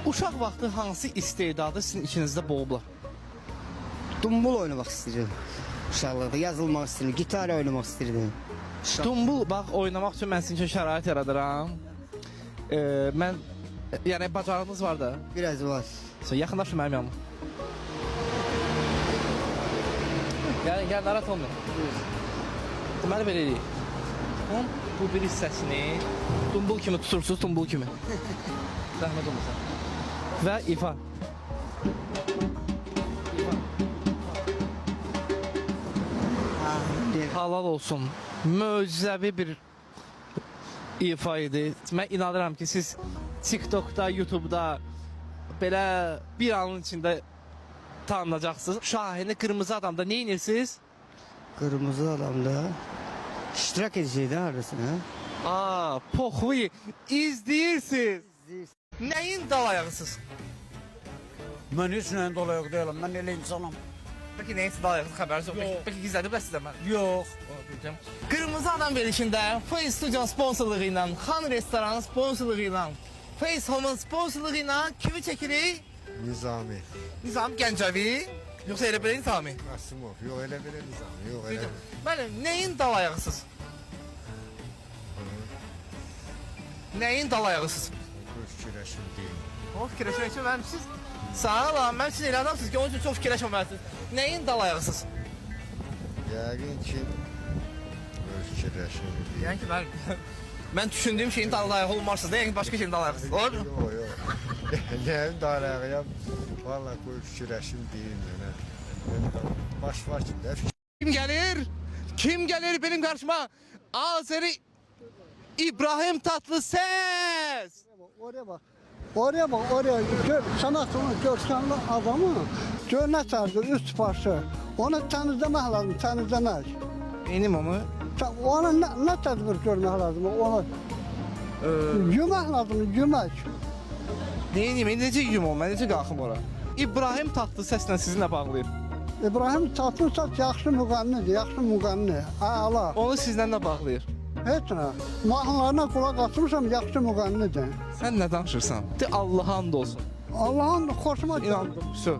Uşaq vaxtı hansı istedadı sizin içinizdə boğublar? Dumbul oynamaq istəyirdim. Uşaqlıqda yazılmaq istəyirdim, gitar oynamaq istəyirdim. Dumbul bax oynamaq üçün mən sizin üçün şərait yaradıram. Mən yəni bacarığınız var da. Biraz var. Yaxınlaşın mənim yanıma. Gəl narahat olmayın. Deməli belə eləyik. Bu bir hissəsini dumbul kimi tutursunuz, dumbul kimi. Zəhmət olmasa. Və ifa. Halal olsun. Möcüzəvi bir ifa idi. Mən inanıram ki, siz TikTok'da, YouTube'da belə bir anın içində tanınacaqsınız. Şahini Qırmızı Adamda nə inirsiniz? Qırmızı adamda iştirak edəcəkdi arasına. Poxvi izləyirsiniz. Nəyin dalayağısınız? Mən heç nəyin dolayaq deyiləm, mən elə insanım. Peki nəyin dalayağısız xəbəriniz yox? Peki gizlədiblər sizdən mən? Yox. Qırmızı Adam verilişində Face Studio sponsorluğu ilə, Xan Restoranı sponsorluğu ilə, Face Home'un sponsorluğu ilə kimi çəkirik? Nizami. Nizam Gəncəvi, yoxsa elə belə Nizami? Qasımov. Yox, elə belə Nizami. Yox, elə belə. Mənim, nəyin dalayağısız? Nəyin dalayağısız? Bu fikirləşim deyil. O fikirləşmək üçün mənim siz... Sağ olun, mən siz elə adamsınız ki, onun üçün çox fikirləşməməlisiniz. Nəyin dalayağısız? Yəqin ki, bu fikirləşim deyil. Yəni ki, mən düşündüyüm şeyin dalayağı olmarsınız da, yəni başqa şeyin dalayağısız. Olur mu? Yox, yox. Nəyim darağıyam? Valla bu fikirləşim deyil mənə. Baş var ki, də Kim gəlir? Kim gəlir benim karşıma? Azeri İbrahim Tatlıses. Oraya bak. Oraya bak, oraya. Gör, sanatını görkemli adamı. Gör ne tarzı, üst başı. Onu temizlemek lazım, temizlemek. Benim onu. Ona ne tedbir görmek lazım, onu. Yemek lazım, yemek. Neyini, necə yiyim o, mən necə qalxım ora? İbrahim Tatlıseslə sizinlə bağlayır. İbrahim Tatlıses yaxşı müğənnidir, yaxşı müğənni. A'la. Onu sizlə nə bağlayır? Heç nə. Mahnılarına kulak atmışam, yaxşı müğənnidir. Sən nə danışırsan? De Allah'a and olsun. Allah'ın hoşuma İnandım. Söz.